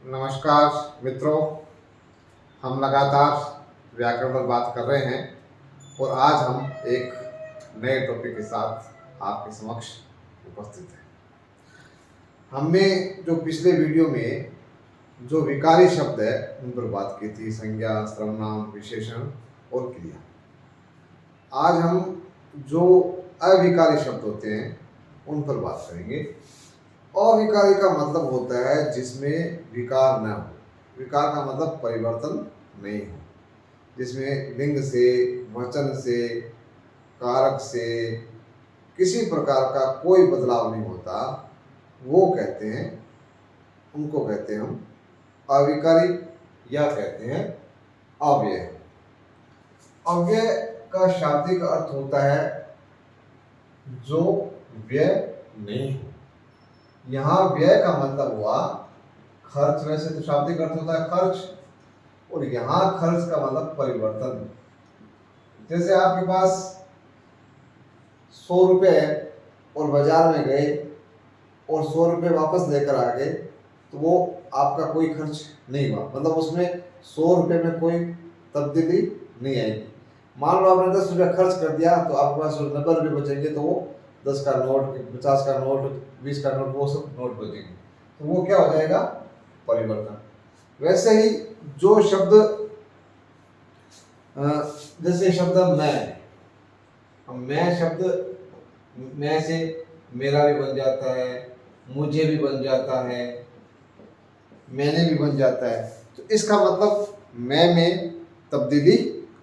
नमस्कार मित्रों। हम लगातार व्याकरण पर बात कर रहे हैं और आज हम एक नए टॉपिक के साथ आपके समक्ष उपस्थित हैं। हमने जो पिछले वीडियो में जो विकारी शब्द है उन पर बात की थी, संज्ञा, सर्वनाम, विशेषण और क्रिया। आज हम जो अविकारी शब्द होते हैं उन पर बात करेंगे। अविकारी का मतलब होता है जिसमें विकार न हो। विकार का मतलब परिवर्तन नहीं हो, जिसमें लिंग से, वचन से, कारक से किसी प्रकार का कोई बदलाव नहीं होता, वो कहते हैं, उनको कहते हैं हम अविकारी या कहते हैं अव्यय। अव्यय का शाब्दिक अर्थ होता है जो व्यय नहीं हो। यहाँ व्यय का मतलब हुआ खर्च। वैसे तो शाब्दिक अर्थ होता है खर्च, और यहाँ खर्च का मतलब परिवर्तन। जैसे आपके पास 100 रुपये है और बाजार में गए और 100 रुपये वापस लेकर आ गए, तो वो आपका कोई खर्च नहीं हुआ, मतलब उसमें 100 रुपये में कोई तब्दीली नहीं आएगी। मान लो आपने 10 रुपया खर्च कर दिया तो आपके पास 90 रुपये बचेंगे, तो वो 10 का नोट, 50 का नोट, 20 का नोट, वो सब नोट बचेंगे। तो वो क्या हो जाएगा? परिवर्तन। वैसे ही जो शब्द जैसे शब्द मैं शब्द, मैं से मेरा भी बन जाता है, मुझे भी बन जाता है, मैंने भी बन जाता है। तो इसका मतलब मैं में तब्दीली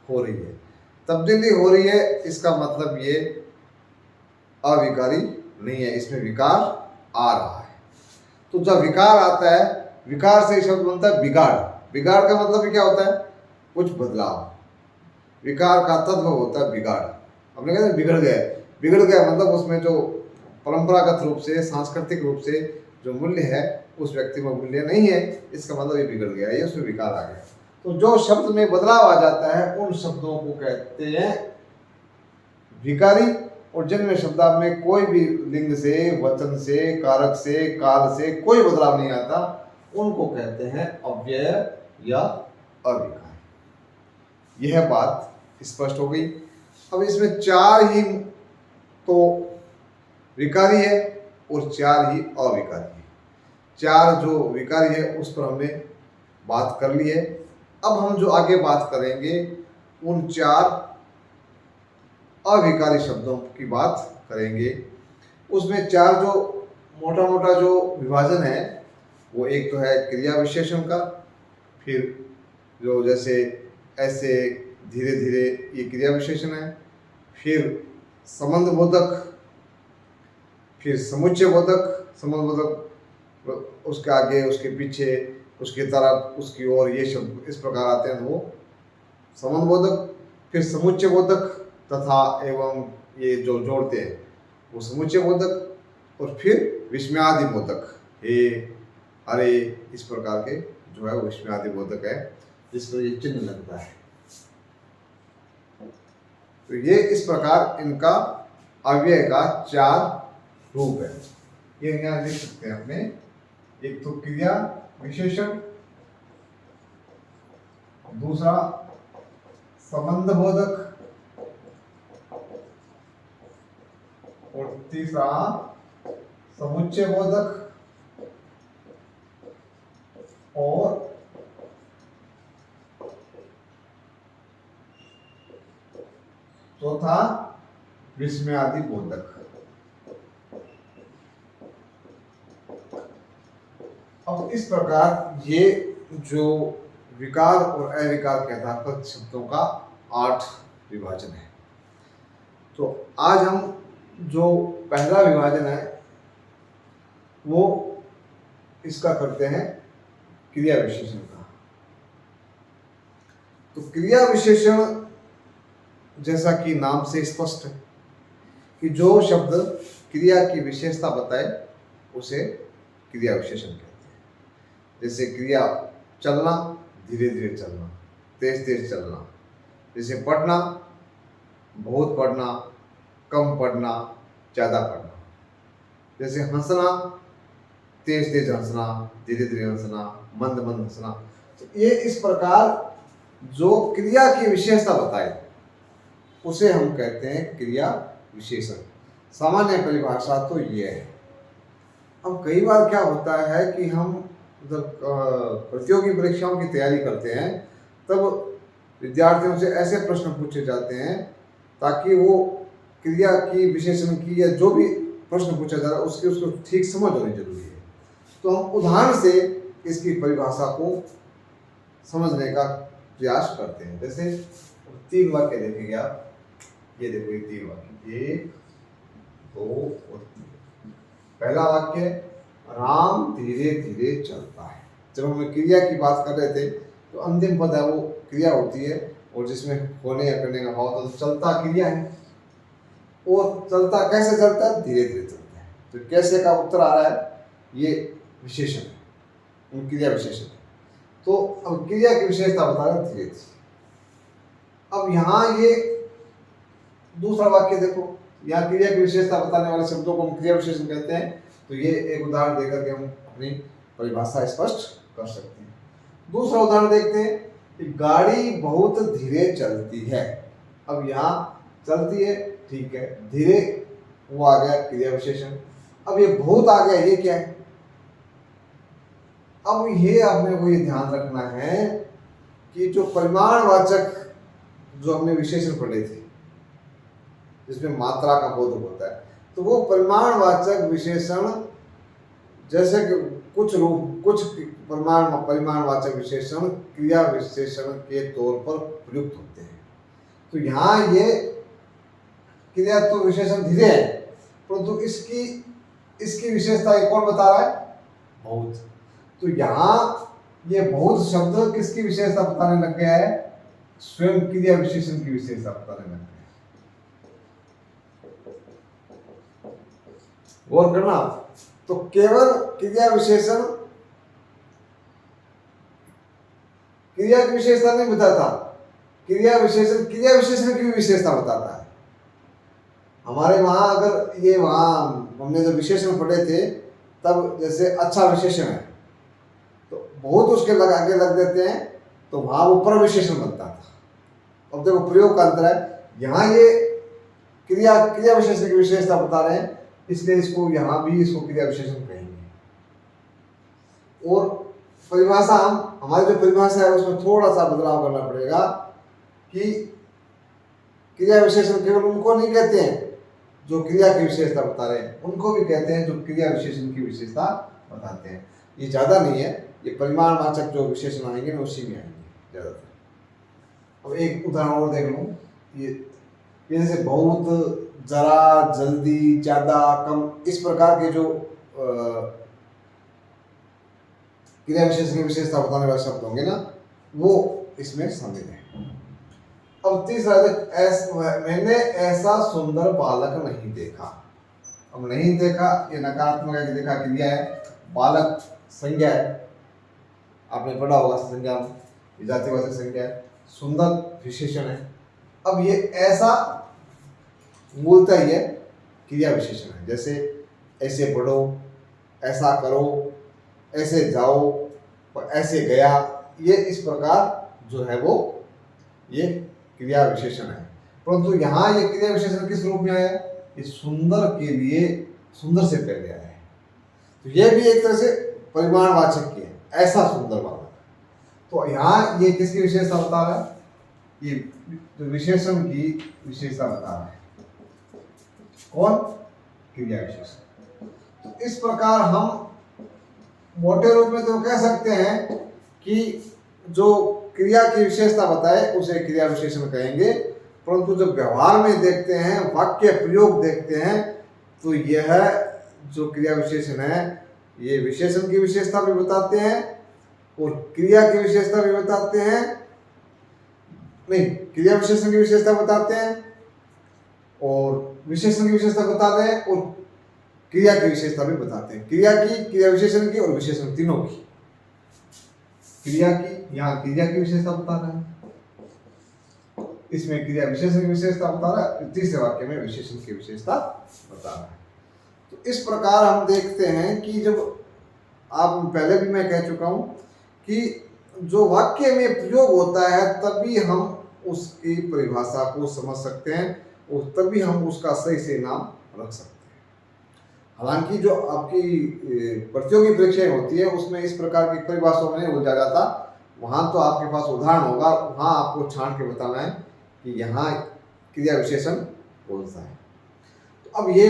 हो रही है। तब्दीली हो रही है, इसका मतलब ये अविकारी नहीं है, इसमें विकार आ रहा है। तो जब विकार आता है, विकार से शब्द बनता है बिगाड़। बिगाड़ का मतलब क्या होता है? कुछ बदलाव। विकार का तत्व होता है बिगाड़। हमने कहते हैं बिगड़ गया। बिगड़ गया मतलब उसमें जो परंपरागत रूप से, सांस्कृतिक रूप से जो मूल्य है उस व्यक्ति में मूल्य नहीं है, इसका मतलब ये बिगड़ गया, ये उसमें विकार आ गया। तो जो शब्द में बदलाव आ जाता है उन शब्दों को कहते हैं विकारी। और जिनमें शब्दार्थ में कोई भी लिंग से, वचन से, कारक से, काल से कोई बदलाव नहीं आता, उनको कहते हैं अव्यय या अविकारी। यह बात स्पष्ट हो गई। अब इसमें 4 ही तो विकारी है और 4 ही अविकारी है। 4 जो विकारी है उस पर हमने बात कर ली है। अब हम जो आगे बात करेंगे उन 4 अविकारी शब्दों की बात करेंगे। उसमें 4 जो मोटा मोटा जो विभाजन है, वो एक तो है क्रिया विशेषण का, फिर जो जैसे ऐसे धीरे धीरे ये क्रिया विशेषण है, फिर संबंध बोधक, फिर समुच्चय बोधक। संबंध बोधक उसके आगे, उसके पीछे, उसकी तरफ, उसकी ओर, ये शब्द इस प्रकार आते हैं, तो वो संबंध बोधक। फिर समुच्चय बोधक तथा एवं ये जो जोड़ते हैं वो समुच्चय बोधक। और फिर विस्मयादि बोधक, हे, अरे, इस प्रकार के जो है वो विस्मयादि बोधक है, जिस पर ये चिन्ह लगता है। तो ये इस प्रकार इनका अव्यय का 4 रूप है। ये यहाँ लिख सकते हैं अपने। एक तो क्रिया विशेषण, दूसरा संबंध बोधक, और तीसरा समुच्चय बोधक, और चौथा विस्मयादि बोधक। अब इस प्रकार ये जो विकार और अविकार के आधार पर शब्दों का 8 विभाजन है। तो आज हम जो पहला विभाजन है वो इसका करते हैं क्रिया विशेषण का। तो क्रिया विशेषण जैसा कि नाम से स्पष्ट है कि जो शब्द क्रिया की विशेषता बताए उसे क्रिया विशेषण कहते हैं। जैसे क्रिया चलना, धीरे धीरे चलना, तेज तेज चलना। जैसे पढ़ना, बहुत पढ़ना, कम पढ़ना, ज़्यादा पढ़ना। जैसे हंसना, तेज तेज हंसना, धीरे धीरे हंसना, मंद मंद हंसना। तो ये इस प्रकार जो क्रिया की विशेषता बताए उसे हम कहते हैं क्रिया विशेषण। सामान्य परिभाषा तो ये है। अब कई बार क्या होता है कि हम जब प्रतियोगी परीक्षाओं की तैयारी करते हैं तब विद्यार्थियों से ऐसे प्रश्न पूछे जाते हैं ताकि वो क्रिया की विशेषण की या जो भी प्रश्न पूछा जा रहा है उसकी उसको ठीक समझ होनी जरूरी है। तो हम उदाहरण से इसकी परिभाषा को समझने का प्रयास करते हैं। जैसे 3 वाक्य देखेंगे आप, ये देखो ये 3 वाक्य, 1 2 और 3। पहला वाक्य, राम धीरे धीरे चलता है। जब हम क्रिया की बात कर रहे थे तो अंतिम पद है वो क्रिया होती है और जिसमें होने या करने का भाव तो चलता क्रिया है। और चलता कैसे चलता है? धीरे धीरे चलता है। तो कैसे का उत्तर आ रहा है, ये विशेषण है, क्रिया विशेषण है। तो अब क्रिया की विशेषता बता रहे धीरे धीरे। अब यहाँ ये दूसरा वाक्य देखो, यहाँ क्रिया की विशेषता बताने वाले शब्दों को हम क्रिया विशेषण कहते हैं। तो ये एक उदाहरण देकर के हम अपनी परिभाषा स्पष्ट कर सकते हैं। दूसरा उदाहरण देखते हैं कि गाड़ी बहुत धीरे चलती है। अब यहाँ चलती है, ठीक है, धीरे वो आ गया क्रिया विशेषण। अब ये बहुत आ गया, ये क्या है? अब ये अपने को ये ध्यान रखना है कि जो परिमाणवाचक जो हमने विशेषण पढ़े थे जिसमें मात्रा का बोध होता है, तो वो परिमाणवाचक विशेषण जैसे कि कुछ परिमाणवाचक विशेषण क्रिया विशेषण के तौर पर प्रयुक्त होते हैं। तो यहाँ ये क्रिया तो विशेषण धीरे है, परंतु इसकी विशेषता ये कौन बता रहा है? बहुत। तो यहाँ ये बहुत शब्द किसकी विशेषता बताने लग गया है? स्वयं क्रिया विशेषण की विशेषता बताने लग गया है। गौर करना, तो केवल क्रिया विशेषण क्रिया की विशेषता नहीं बताता, क्रिया विशेषण की विशेषता बताता है। हमारे वहां अगर ये वहां हमने जो विशेषण पढ़े थे तब जैसे अच्छा विशेषण है तो बहुत उसके आगे लग देते हैं, तो वहां वो पर विशेषण बनता था। अब देखो प्रयोग का अंतर है। यहाँ ये क्रिया विशेषण की विशेषता बता रहे हैं, इसलिए इसको यहाँ भी इसको क्रिया विशेषण कहेंगे। और परिभाषा हमारी जो परिभाषा है उसमें थोड़ा सा बदलाव करना पड़ेगा कि क्रिया विशेषण केवल उनको नहीं कहते हैं जो क्रिया की विशेषता बता रहे हैं, उनको भी कहते हैं जो क्रिया विशेषण की विशेषता बताते हैं। ये ज़्यादा नहीं है, ये परिमाणवाचक जो विशेषण आएंगे ना उसी में आएंगे ज़्यादातर। अब एक उदाहरण और देख लो, ये जैसे बहुत, जरा, जल्दी, ज़्यादा, कम, इस प्रकार के जो क्रिया विशेषण की विशेषता बताने वाले शब्द होंगे ना वो इसमें शामिल है। अब तीसरा, मैंने ऐसा सुंदर बालक नहीं देखा। अब नहीं देखा ये नकारात्मक है कि देखा क्रिया है, बालक संज्ञा है, आपने पढ़ा होगा संज्ञा में जातिवाचक संज्ञा है, सुंदर विशेषण है। अब ये ऐसा मूलतः ये क्रिया विशेषण है। जैसे ऐसे पढ़ो, ऐसा करो, ऐसे जाओ और ऐसे गया, ये इस प्रकार जो है वो ये क्रिया विशेषण है। परंतु यहाँ ये क्रिया विशेषण किस रूप में आया? ये सुंदर के लिए सुंदर से पहले आया है। तो ये भी एक तरह से परिमाणवाचक की है, ऐसा सुंदर बालक। तो यहाँ ये किसकी विशेषता बता रहा है? ये विशेषण की विशेषता बता रहा है। कौन? क्रिया विशेषण। तो इस प्रकार हम मोटे रूप में तो कह सकते हैं कि जो क्रिया की विशेषता बताए उसे क्रिया विशेषण कहेंगे, परंतु जब व्यवहार में देखते हैं, वाक्य प्रयोग देखते हैं, तो यह जो क्रिया विशेषण है ये विशेषण की विशेषता भी बताते हैं और क्रिया की विशेषता भी बताते हैं। नहीं, क्रिया विशेषण की विशेषता बताते हैं और विशेषण की विशेषता बताते हैं और क्रिया की विशेषता भी बताते हैं। क्रिया विशेषण की और विशेषण तीनों की। क्रिया की, यहाँ क्रिया की विशेषता बता रहा है, इसमें क्रिया विशेषण की विशेषता बता रहा है, तीसरे वाक्य में विशेषण की विशेषता बता रहा है। तो इस प्रकार हम देखते हैं कि जब आप पहले भी मैं कह चुका हूँ कि जो वाक्य में प्रयोग होता है तभी हम उसकी परिभाषा को समझ सकते हैं और तभी हम उसका सही से नाम रख सकते हैं। हालांकि जो आपकी प्रतियोगी परीक्षाएं होती है उसमें इस प्रकार की परिभाषाओं में नहीं उलझा जाता, वहाँ तो आपके पास उदाहरण होगा, वहाँ आपको छांट के बताना है कि यहाँ क्रिया विशेषण कौन सा है। तो अब ये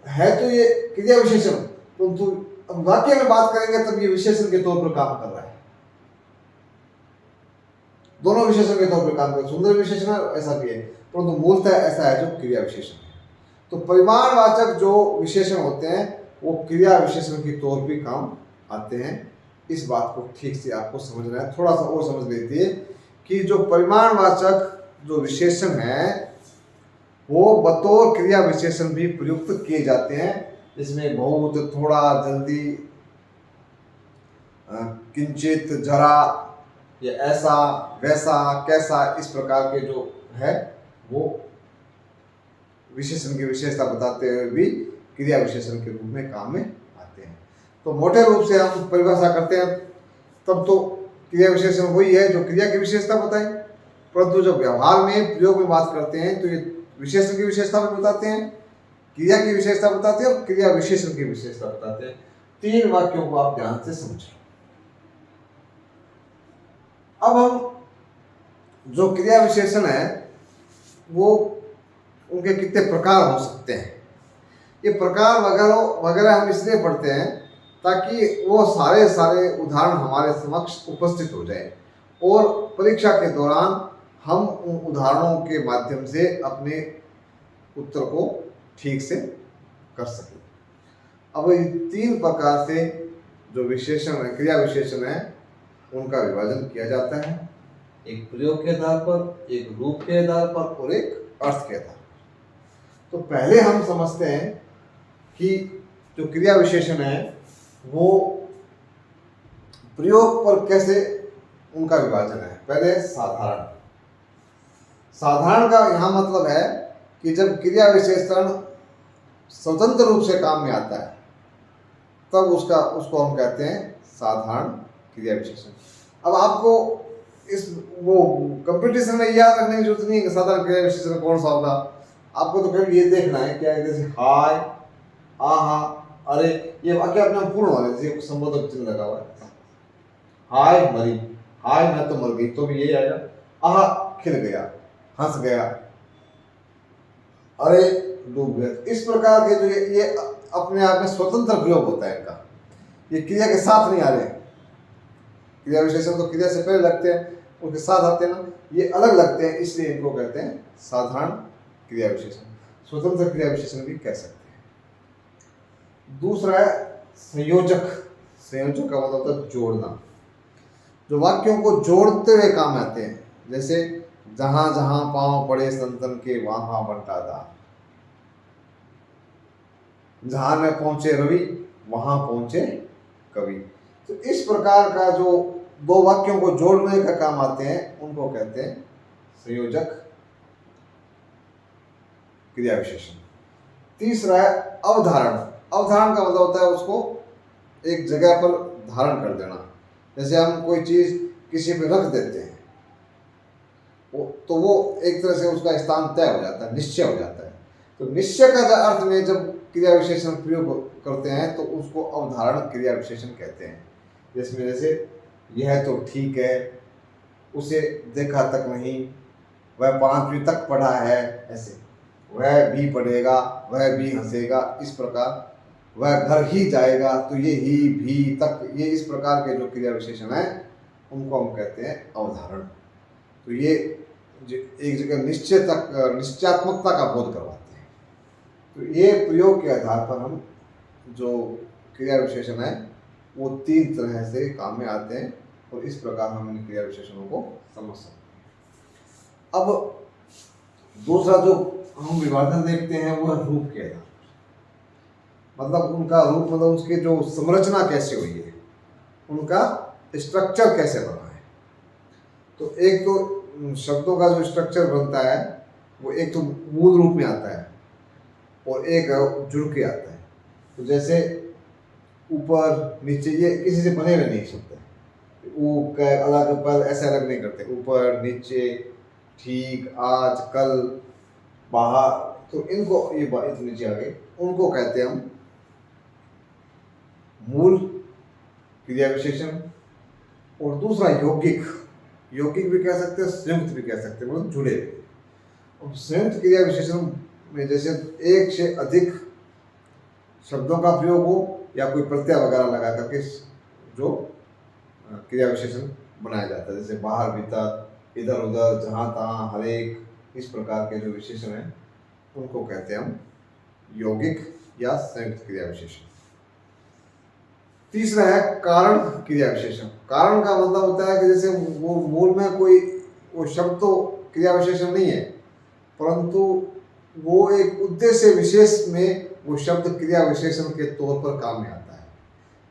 है तो ये क्रिया विशेषण, परंतु अब वाक्य में बात करेंगे तब ये विशेषण के तौर पर काम कर रहा है, दोनों विशेषण के तौर पर काम कर रहा है। सुंदर विशेषण ऐसा भी है, परंतु मूलतः ऐसा है जो क्रिया विशेषण है। तो परिमाणवाचक जो विशेषण होते हैं वो क्रिया विशेषण के तौर पे काम आते हैं। इस बात को ठीक से आपको समझना है, थोड़ा सा और समझ लीजिए कि जो परिमाणवाचक जो विशेषण है वो बतौर क्रिया विशेषण भी प्रयुक्त किए जाते हैं। इसमें बहुत, थोड़ा, जल्दी, किंचित, जरा, या ऐसा, वैसा, कैसा, इस प्रकार के जो है वो विशेषण की विशेषता बताते हुए भी क्रिया विशेषण के रूप में काम में आते हैं। तो मोटे रूप से हम परिभाषा करते हैं तब तो क्रिया विशेषण वही है जो क्रिया की विशेषता बताए, परंतु जब व्यवहार में प्रयोग में बात करते हैं तो ये विशेषण की विशेषता भी बताते हैं, क्रिया की विशेषता बताते हैं और क्रिया विशेषण की विशेषता बताते हैं। 3 वाक्यों को आप ध्यान से समझें। अब हम जो क्रिया विशेषण है वो उनके कितने प्रकार हो सकते हैं, ये प्रकार वगैरह वगैरह हम इसलिए पढ़ते हैं ताकि वो सारे उदाहरण हमारे समक्ष उपस्थित हो जाए और परीक्षा के दौरान हम उन उदाहरणों के माध्यम से अपने उत्तर को ठीक से कर सकें। अब इन 3 प्रकार से जो विशेषण है, क्रिया विशेषण है, उनका विभाजन किया जाता है, एक प्रयोग के आधार पर, एक रूप के आधार पर और एक अर्थ के आधार पर। तो पहले हम समझते हैं कि जो क्रिया विशेषण है वो प्रयोग पर कैसे उनका विभाजन है। पहले साधारण। साधारण का यहाँ मतलब है कि जब क्रिया विशेषण स्वतंत्र रूप से काम में आता है तब उसको हम कहते हैं साधारण क्रिया विशेषण। अब आपको इस वो कंपटीशन में याद रखने की जरूरत नहीं है साधारण क्रिया विशेषण कौन सा होगा, आपको तो केवल ये देखना है क्या, जैसे हाय, आहा, अरे, ये वाक्य अपने आप पूर्ण होने जैसे संबोधक चिन्ह लगा हुआ है। हाय मरी, हाय मैं तो मर गई, तो भी यही आएगा। आहा खिल गया, हंस गया, अरे डूब गया। इस प्रकार के जो ये अपने आप में स्वतंत्र प्रयोग होता है इनका, ये क्रिया के साथ नहीं आ रहे। क्रिया विशेषण तो क्रिया से पहले लगते हैं, उनके साथ आते हैं ना, ये अलग लगते हैं, इसलिए इनको कहते हैं साधारण क्रिया विशेषण। स्वतंत्र क्रिया विशेषण भी कह सकते हैं। दूसरा है संयोजक। संयोजक का मतलब होता है जोड़ना, जो वाक्यों को जोड़ते हुए काम आते हैं। जैसे जहां जहां पांव पड़े संतन के वहां बंटा दार, जहां में पहुंचे रवि वहां पहुंचे कवि। तो इस प्रकार का जो 2 वाक्यों को जोड़ने का काम आते हैं उनको कहते हैं संयोजक क्रिया विशेषण। तीसरा है अवधारण। अवधारण का मतलब होता है उसको एक जगह पर धारण कर देना। जैसे हम कोई चीज किसी पे रख देते हैं तो वो एक तरह से उसका स्थान तय हो जाता है, निश्चय हो जाता है। तो निश्चय का अर्थ में जब क्रिया विशेषण प्रयोग करते हैं तो उसको अवधारण क्रिया विशेषण कहते हैं। जिसमें जैसे यह तो ठीक है, उसे देखा तक नहीं, वह 5वीं तक पढ़ा है, ऐसे वह भी पढ़ेगा, वह भी हंसेगा, इस प्रकार वह घर ही जाएगा, तो ये ही भी तक, ये इस प्रकार के जो क्रिया विशेषण है उनको हम कहते हैं अवधारण। तो ये एक जगह निश्चय तक निश्चयात्मकता का बोध करवाते हैं। तो ये प्रयोग के आधार पर हम जो क्रिया विशेषण है वो 3 तरह से काम में आते हैं और इस प्रकार हम इन क्रिया विशेषणों को समझ सकते हैं। अब दूसरा जो हम विभाजन देखते हैं वो है रूप के आधार पर। मतलब उनका रूप, मतलब उसकी जो संरचना कैसे हुई है, उनका स्ट्रक्चर कैसे बना है। तो एक तो शब्दों का जो स्ट्रक्चर बनता है वो एक तो मूल रूप में आता है और एक जुड़ के आता है। तो जैसे ऊपर नीचे, ये किसी से बने हुए नहीं शब्द है। अलग पर ऐसे अलग नहीं करते, ऊपर नीचे, ठीक, आज, कल, बाहर, तो इनको ये तो नीचे आ गए, उनको कहते हैं हम मूल क्रिया विशेषण। और दूसरा यौगिक, यौगिक भी कह सकते हैं, संयुक्त भी कह सकते हैं, मतलब जुड़े हुए। अब संयुक्त क्रिया विशेषण में जैसे एक से अधिक शब्दों का प्रयोग हो या कोई प्रत्यय वगैरह लगा करके जो क्रिया विशेषण बनाया जाता है, जैसे बाहर, भीतर, इधर उधर, जहाँ तहाँ, हर एक, इस प्रकार के जो विशेषण हैं उनको कहते हैं हम यौगिक या संयुक्त क्रिया विशेषण। तीसरा है कारण क्रिया विशेषण। कारण का मतलब होता है कि जैसे वो मूल में कोई वो शब्द तो क्रिया विशेषण नहीं है, परंतु वो एक उद्देश्य विशेष में वो शब्द क्रिया विशेषण के तौर पर काम में आता है।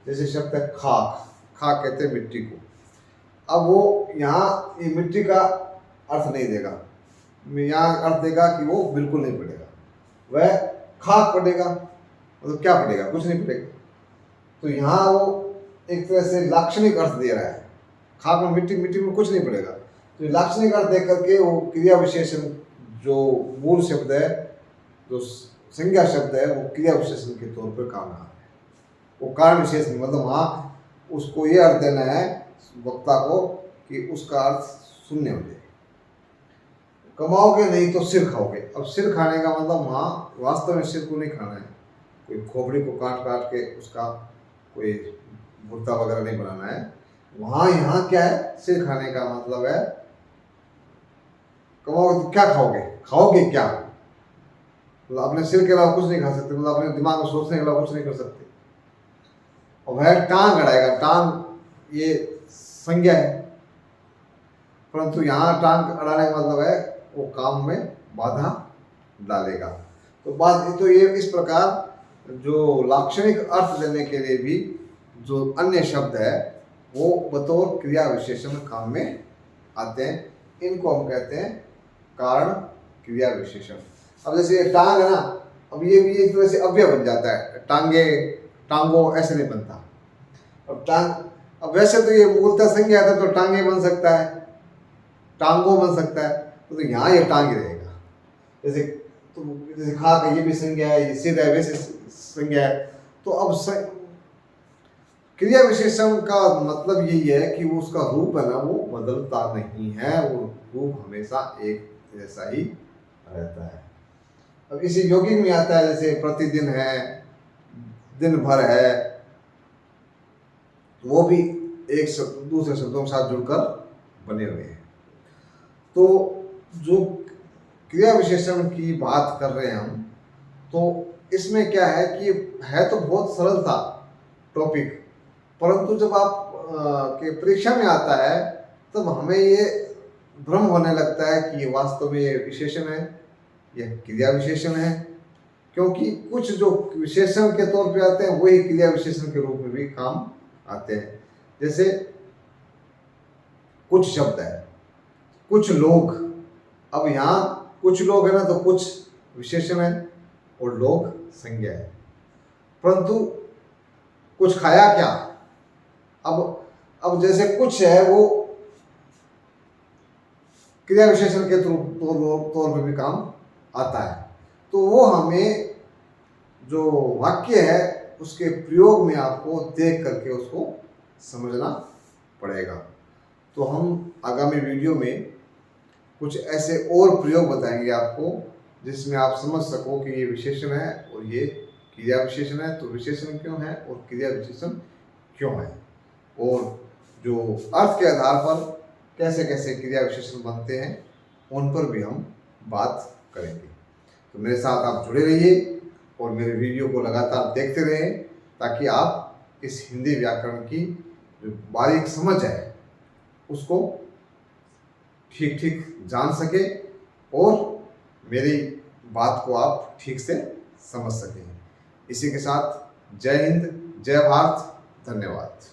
जैसे शब्द है खाक, खाक कहते हैं मिट्टी को। अब वो यहाँ ये मिट्टी का अर्थ नहीं देगा, यहाँ अर्थ देगा कि वो बिल्कुल नहीं पड़ेगा, वह खाक पड़ेगा, मतलब क्या पड़ेगा, कुछ नहीं पड़ेगा। तो यहाँ वो एक तरह से लाक्षणिक अर्थ दे रहा है, खाक में मिट्टी, मिट्टी में कुछ नहीं पड़ेगा। तो लाक्षणिक अर्थ दे करके वो क्रिया विशेषण जो मूल शब्द है, जो संज्ञा शब्द है, वो क्रिया विशेषण के तौर पर काम आ रहा है। वो कारण विशेष में मतलब हाँ उसको ये अर्थ देना है वक्ता को कि उसका अर्थ शून्य हो जाए। कमाओगे नहीं तो सिर खाओगे। अब सिर खाने का मतलब वहाँ वास्तव में सिर को नहीं खाना है, कोई खोपड़ी को काट काट के उसका कोई भुट्टा वगैरह नहीं बनाना है। वहाँ यहाँ क्या है, सिर खाने का मतलब है कमाओगे तो क्या खाओगे, खाओगे क्या, मतलब अपने सिर के अलावा कुछ नहीं खा सकते, मतलब अपने दिमाग में सोचने के अलावा कुछ नहीं कर सकते। और वह टांग अड़ाएगा, टांग ये संज्ञा है, परंतु यहाँ टांग अड़ाने का मतलब है वो काम में बाधा डालेगा। तो बात तो ये इस प्रकार जो लाक्षणिक अर्थ देने के लिए भी जो अन्य शब्द है वो बतौर क्रिया विशेषण काम में आते हैं। इनको हम कहते हैं कारण क्रिया विशेषण। अब जैसे ये टांग है ना, अब ये भी एक तरह से अव्यय बन जाता है, टांगे, टांगो ऐसे नहीं बनता। अब टांग, अब वैसे तो ये मूलतः संज्ञा था तो टांगे बन सकता है, टांगो बन सकता है, तो यहाँ ये टांग ही रहेगा। जैसे खा का ये भी संज्ञा है, ये सिर है वैसे संज्ञा है। तो अब क्रिया विशेषण का मतलब यही है कि वो उसका रूप है ना वो बदलता नहीं है, वो रूप हमेशा एक जैसा ही रहता है। अब इसी यौगिक में आता है जैसे प्रतिदिन है, दिन भर है, वो भी एक शब्द दूसरे शब्दों के साथ जुड़कर बने हुए हैं। तो जो क्रिया विशेषण की बात कर रहे हैं हम, तो इसमें क्या है कि है तो बहुत सरल था टॉपिक, परंतु जब आप के परीक्षा में आता है तब हमें ये भ्रम होने लगता है कि ये वास्तव में ये विशेषण है, यह क्रिया विशेषण है, क्योंकि कुछ जो विशेषण के तौर पे आते हैं वही क्रिया विशेषण के रूप में भी काम आते हैं। जैसे कुछ शब्द है, कुछ लोग, अब यहाँ कुछ लोग है ना तो कुछ विशेषण है और लोग संज्ञा है, परंतु कुछ खाया क्या, अब जैसे कुछ है वो क्रिया विशेषण के तौर पे भी काम आता है। तो वो हमें जो वाक्य है उसके प्रयोग में आपको देख करके उसको समझना पड़ेगा। तो हम आगामी वीडियो में कुछ ऐसे और प्रयोग बताएंगे आपको जिसमें आप समझ सको कि ये विशेषण है और ये क्रिया विशेषण है, तो विशेषण क्यों है और क्रिया विशेषण क्यों है, और जो अर्थ के आधार पर कैसे कैसे क्रिया विशेषण बनते हैं उन पर भी हम बात करेंगे। तो मेरे साथ आप जुड़े रहिए और मेरे वीडियो को लगातार देखते रहें ताकि आप इस हिंदी व्याकरण की जो बारीक समझ है उसको ठीक ठीक जान सके और मेरी बात को आप ठीक से समझ सकें। इसी के साथ जय हिंद, जय भारत, धन्यवाद।